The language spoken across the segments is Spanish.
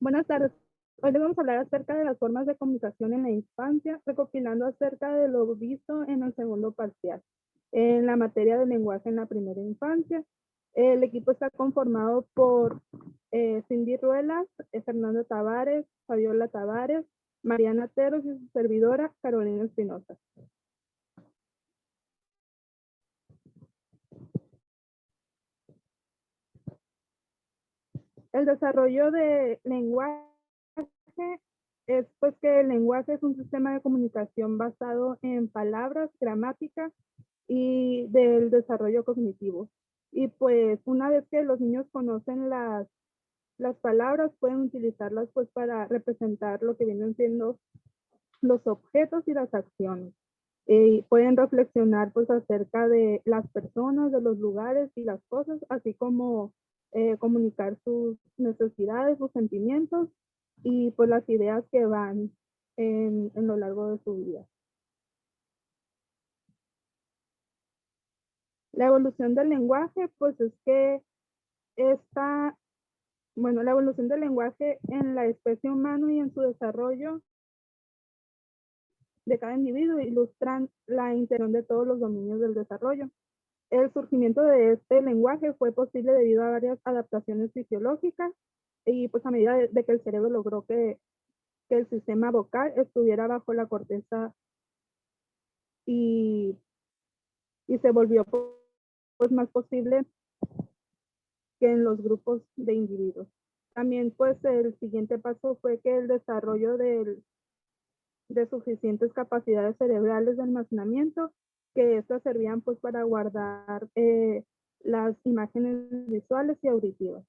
Buenas tardes. Hoy les vamos a hablar acerca de las formas de comunicación en la infancia, recopilando acerca de lo visto en el segundo parcial. En la materia de lenguaje en la primera infancia, el equipo está conformado por Cindy Ruelas, Fernando Tavares, Fabiola Tavares, Mariana Teros y su servidora Carolina Espinosa. El desarrollo de lenguaje es pues que el lenguaje es un sistema de comunicación basado en palabras, gramática y del desarrollo cognitivo. Y pues una vez que los niños conocen las palabras, pueden utilizarlas pues para representar lo que vienen siendo los objetos y las acciones. Y pueden reflexionar pues acerca de las personas, de los lugares y las cosas, así como comunicar sus necesidades, sus sentimientos y pues las ideas que van en lo largo de su vida. La evolución del lenguaje, pues es que la evolución del lenguaje en la especie humana y en su desarrollo de cada individuo ilustran la intención de todos los dominios del desarrollo. El surgimiento de este lenguaje fue posible debido a varias adaptaciones fisiológicas y pues a medida de que el cerebro logró que el sistema vocal estuviera bajo la corteza y, y se volvió pues más posible que en los grupos de individuos. También pues el siguiente paso fue que el desarrollo de suficientes capacidades cerebrales de almacenamiento, que estas servían pues para guardar las imágenes visuales y auditivas.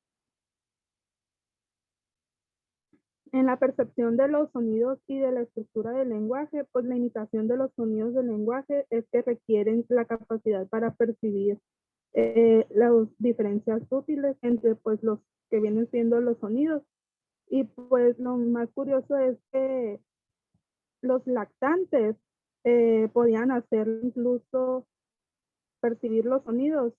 En la percepción de los sonidos y de la estructura del lenguaje, pues la imitación de los sonidos del lenguaje es que requieren la capacidad para percibir las diferencias útiles entre pues los que vienen siendo los sonidos. Y pues lo más curioso es que los lactantes podían hacer incluso percibir los sonidos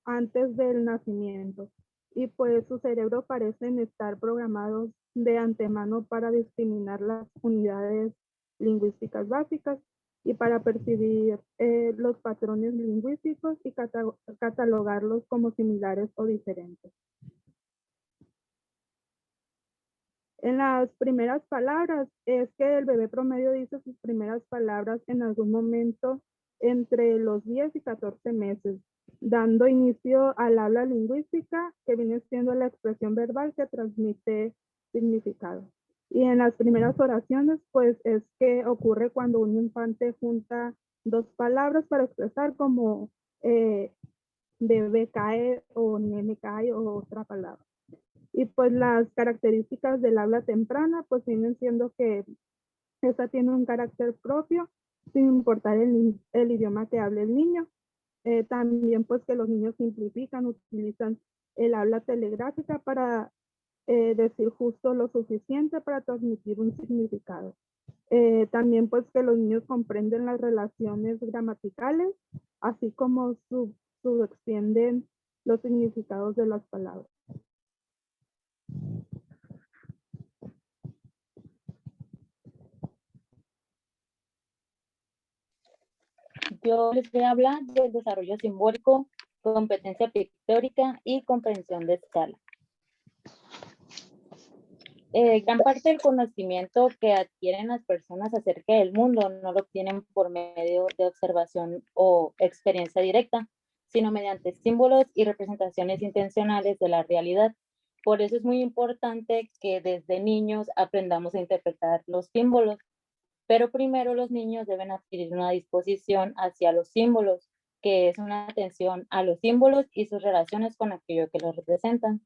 antes del nacimiento. Y pues su cerebro parecen estar programados de antemano para discriminar las unidades lingüísticas básicas y para percibir los patrones lingüísticos y catalogarlos como similares o diferentes. En las primeras palabras es que el bebé promedio dice sus primeras palabras en algún momento entre los 10 y 14 meses, dando inicio al habla lingüística, que viene siendo la expresión verbal que transmite significado. Y en las primeras oraciones, pues es que ocurre cuando un infante junta dos palabras para expresar como bebé cae o nene cae o otra palabra. Y pues las características del habla temprana pues vienen siendo que esta tiene un carácter propio sin importar el idioma que hable el niño. También pues que los niños simplifican, utilizan el habla telegráfica para decir justo lo suficiente para transmitir un significado. También pues que los niños comprenden las relaciones gramaticales, así como subextienden los significados de las palabras. Yo les voy a hablar del desarrollo simbólico, competencia pictórica y comprensión de escala. Gran parte del conocimiento que adquieren las personas acerca del mundo no lo obtienen por medio de observación o experiencia directa, sino mediante símbolos y representaciones intencionales de la realidad. Por eso es muy importante que desde niños aprendamos a interpretar los símbolos, pero primero los niños deben adquirir una disposición hacia los símbolos, que es una atención a los símbolos y sus relaciones con aquello que los representan.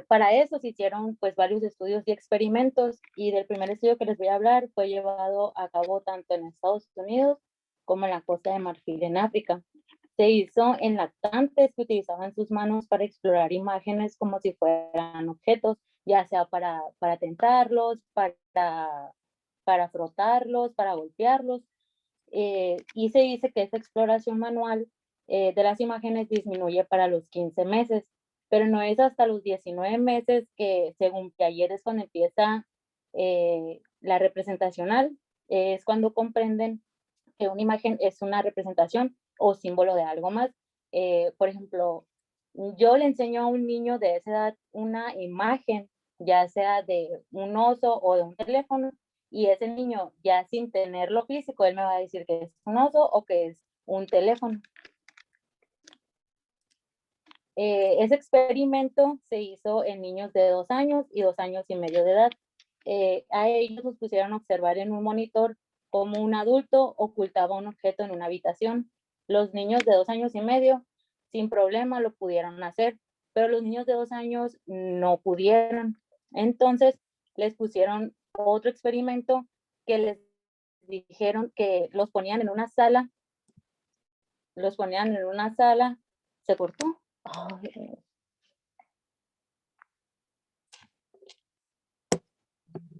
Para eso se hicieron pues varios estudios y experimentos, y del primer estudio que les voy a hablar fue llevado a cabo tanto en Estados Unidos como en la Costa de Marfil en África. Se hizo en lactantes que utilizaban sus manos para explorar imágenes como si fueran objetos, ya sea para tentarlos, para frotarlos, para golpearlos, y se dice que esa exploración manual de las imágenes disminuye para los 15 meses. pero no es hasta los 19 meses que, según Piaget, es cuando empieza la representacional, es cuando comprenden que una imagen es una representación o símbolo de algo más. Por ejemplo, yo le enseño a un niño de esa edad una imagen, ya sea de un oso o de un teléfono, y ese niño, ya sin tenerlo físico, él me va a decir que es un oso o que es un teléfono. Ese experimento se hizo en niños de 2 años y 2 años y medio de edad. A ellos los pusieron a observar en un monitor cómo un adulto ocultaba un objeto en una habitación. Los niños de 2 años y medio, sin problema, lo pudieron hacer, pero los niños de 2 años no pudieron. Entonces, les pusieron otro experimento que les dijeron que los ponían en una sala, ¿se cortó? Ay,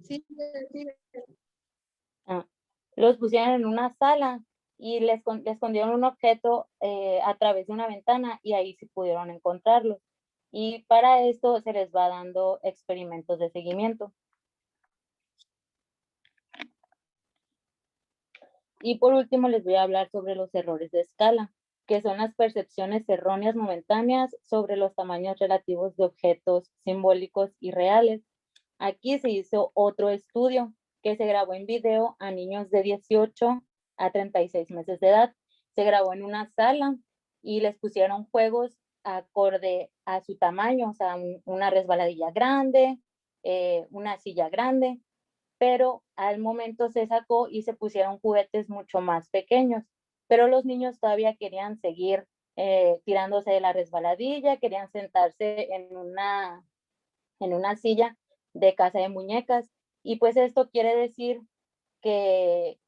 Sí, sí. los pusieron en una sala y les escondieron un objeto a través de una ventana y ahí sí pudieron encontrarlo. Y para esto se les va dando experimentos de seguimiento. Y por último les voy a hablar sobre los errores de escala, que son las percepciones erróneas momentáneas sobre los tamaños relativos de objetos simbólicos y reales. Aquí se hizo otro estudio que se grabó en video a niños de 18 a 36 meses de edad. Se grabó en una sala y les pusieron juegos acorde a su tamaño, o sea, una resbaladilla grande, una silla grande, pero al momento se sacó y se pusieron juguetes mucho más pequeños, pero los niños todavía querían seguir tirándose de la resbaladilla, querían sentarse en una silla de casa de muñecas. Y pues esto quiere decir que,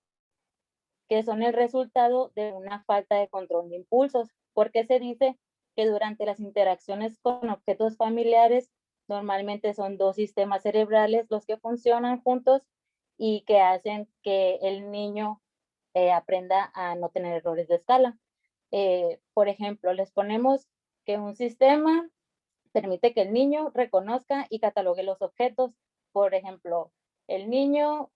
que son el resultado de una falta de control de impulsos, porque se dice que durante las interacciones con objetos familiares, normalmente son dos sistemas cerebrales los que funcionan juntos y que hacen que el niño aprenda a no tener errores de escala. Por ejemplo, les ponemos que un sistema permite que el niño reconozca y catalogue los objetos. Por ejemplo, el niño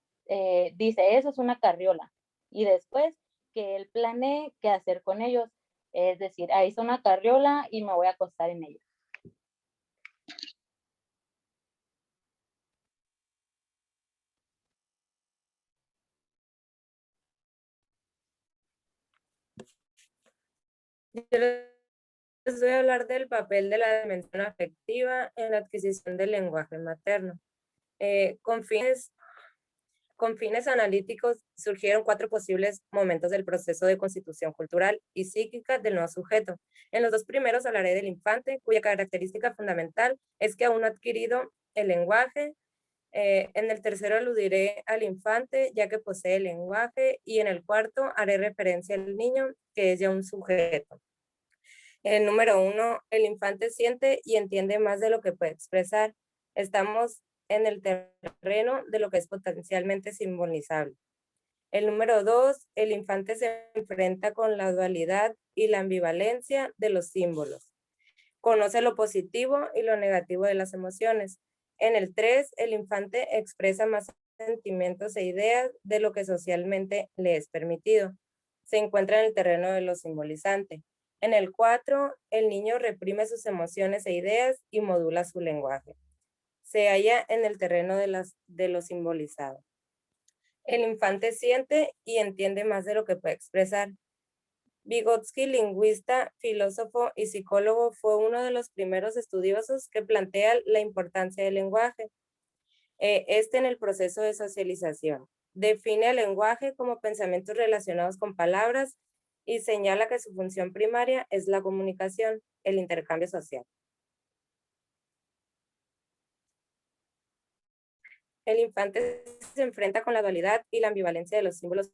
dice, eso es una carriola, y después que él planee qué hacer con ellos. Es decir, ahí está una carriola y me voy a acostar en ella. Yo les voy a hablar del papel de la dimensión afectiva en la adquisición del lenguaje materno. Con fines analíticos surgieron 4 posibles momentos del proceso de constitución cultural y psíquica del nuevo sujeto. En los 2 primeros hablaré del infante, cuya característica fundamental es que aún no ha adquirido el lenguaje. En el tercero aludiré al infante, ya que posee el lenguaje, y en el cuarto haré referencia al niño, que es ya un sujeto. En el número 1, el infante siente y entiende más de lo que puede expresar. Estamos en el terreno de lo que es potencialmente simbolizable. El número 2, el infante se enfrenta con la dualidad y la ambivalencia de los símbolos. Conoce lo positivo y lo negativo de las emociones. En el 3, el infante expresa más sentimientos e ideas de lo que socialmente le es permitido. Se encuentra en el terreno de lo simbolizante. En el 4, el niño reprime sus emociones e ideas y modula su lenguaje. Se halla en el terreno de lo simbolizado. El infante siente y entiende más de lo que puede expresar. Vygotsky, lingüista, filósofo y psicólogo, fue uno de los primeros estudiosos que plantea la importancia del lenguaje, en el proceso de socialización. Define el lenguaje como pensamientos relacionados con palabras y señala que su función primaria es la comunicación, el intercambio social. El infante se enfrenta con la dualidad y la ambivalencia de los símbolos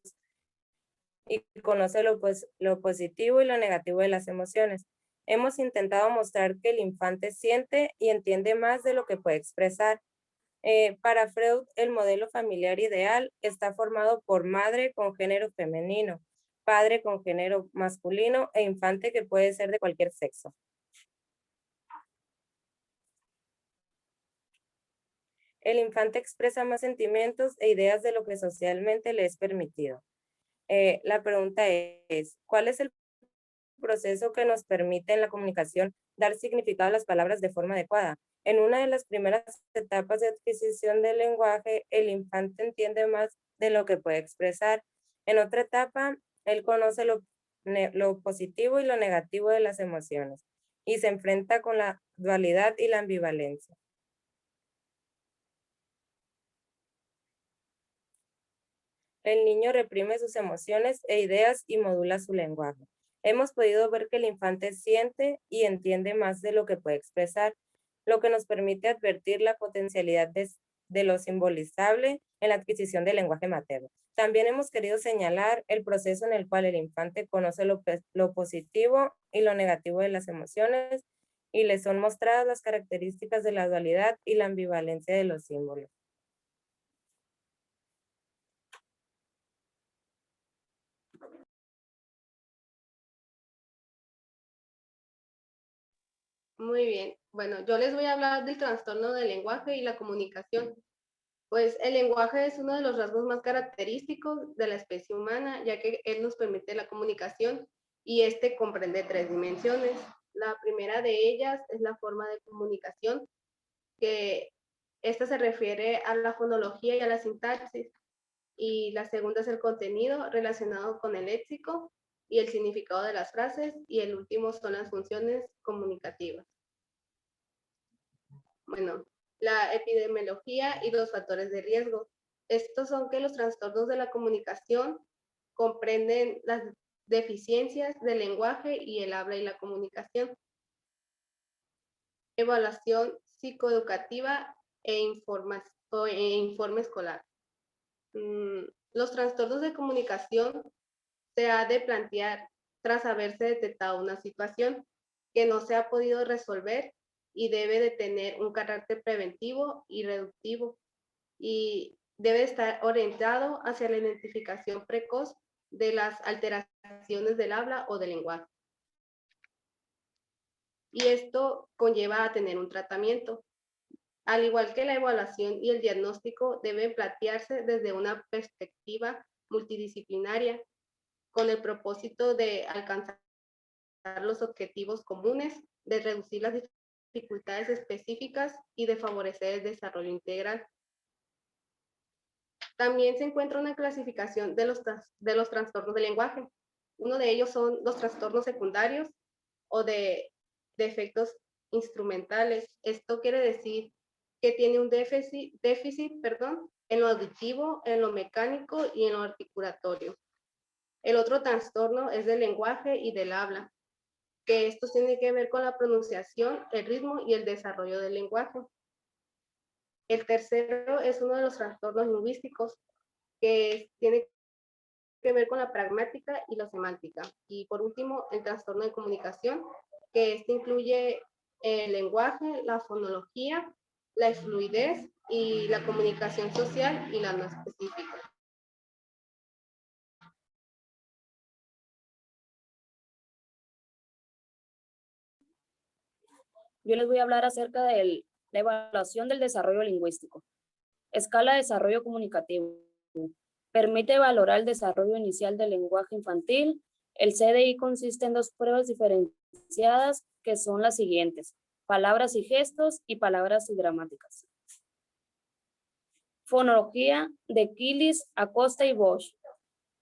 y conoce lo positivo y lo negativo de las emociones. Hemos intentado mostrar que el infante siente y entiende más de lo que puede expresar. Para Freud, el modelo familiar ideal está formado por madre con género femenino, padre con género masculino e infante que puede ser de cualquier sexo. El infante expresa más sentimientos e ideas de lo que socialmente le es permitido. La pregunta es, ¿cuál es el proceso que nos permite en la comunicación dar significado a las palabras de forma adecuada? En una de las primeras etapas de adquisición del lenguaje, el infante entiende más de lo que puede expresar. En otra etapa, él conoce lo positivo y lo negativo de las emociones y se enfrenta con la dualidad y la ambivalencia. El niño reprime sus emociones e ideas y modula su lenguaje. Hemos podido ver que el infante siente y entiende más de lo que puede expresar, lo que nos permite advertir la potencialidad de lo simbolizable en la adquisición del lenguaje materno. También hemos querido señalar el proceso en el cual el infante conoce lo positivo y lo negativo de las emociones y le son mostradas las características de la dualidad y la ambivalencia de los símbolos. Muy bien. Bueno, yo les voy a hablar del trastorno del lenguaje y la comunicación. Pues el lenguaje es uno de los rasgos más característicos de la especie humana, ya que él nos permite la comunicación y este comprende 3 dimensiones. La primera de ellas es la forma de comunicación, que esta se refiere a la fonología y a la sintaxis. Y la segunda es el contenido relacionado con el léxico y el significado de las frases. Y el último son las funciones comunicativas. Bueno, la epidemiología y los factores de riesgo. Estos son que los trastornos de la comunicación comprenden las deficiencias del lenguaje y el habla y la comunicación. Evaluación psicoeducativa e informe escolar. Los trastornos de comunicación se ha de plantear tras haberse detectado una situación que no se ha podido resolver y debe de tener un carácter preventivo y reductivo y debe estar orientado hacia la identificación precoz de las alteraciones del habla o del lenguaje. Y esto conlleva a tener un tratamiento. Al igual que la evaluación y el diagnóstico deben plantearse desde una perspectiva multidisciplinaria con el propósito de alcanzar los objetivos comunes, de reducir las dificultades específicas y de favorecer el desarrollo integral. También se encuentra una clasificación de los trastornos del lenguaje. Uno de ellos son los trastornos secundarios o de defectos instrumentales. Esto quiere decir que tiene un déficit, en lo auditivo, en lo mecánico y en lo articulatorio. El otro trastorno es del lenguaje y del habla, que esto tiene que ver con la pronunciación, el ritmo y el desarrollo del lenguaje. El tercero es uno de los trastornos lingüísticos, que tiene que ver con la pragmática y la semántica. Y por último, el trastorno de comunicación, que este incluye el lenguaje, la fonología, la fluidez y la comunicación social y la no específica. Yo les voy a hablar acerca de la evaluación del desarrollo lingüístico. Escala de desarrollo comunicativo. Permite valorar el desarrollo inicial del lenguaje infantil. El CDI consiste en 2 pruebas diferenciadas que son las siguientes: palabras y gestos y palabras y gramáticas. Fonología de Quillis, Acosta y Bosch.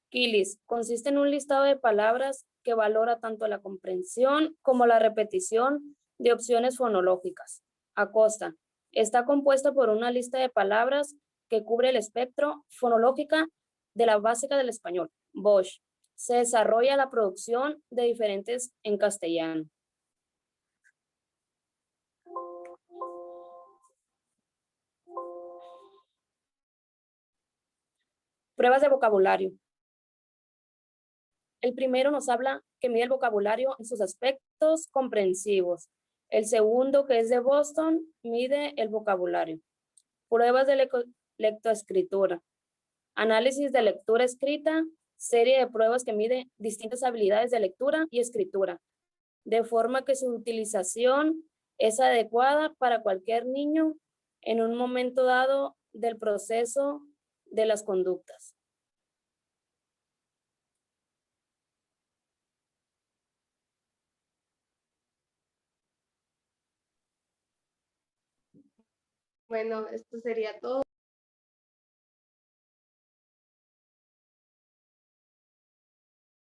Quillis consiste en un listado de palabras que valora tanto la comprensión como la repetición de opciones fonológicas. Acosta está compuesta por una lista de palabras que cubre el espectro fonológica de la básica del español. Bosch se desarrolla la producción de diferentes en castellano. Pruebas de vocabulario. El primero nos habla que mide el vocabulario en sus aspectos comprensivos. El segundo, que es de Boston, mide el vocabulario. Pruebas de lectoescritura. Análisis de lectura escrita, serie de pruebas que mide distintas habilidades de lectura y escritura, de forma que su utilización es adecuada para cualquier niño en un momento dado del proceso de las conductas. Bueno, esto sería todo.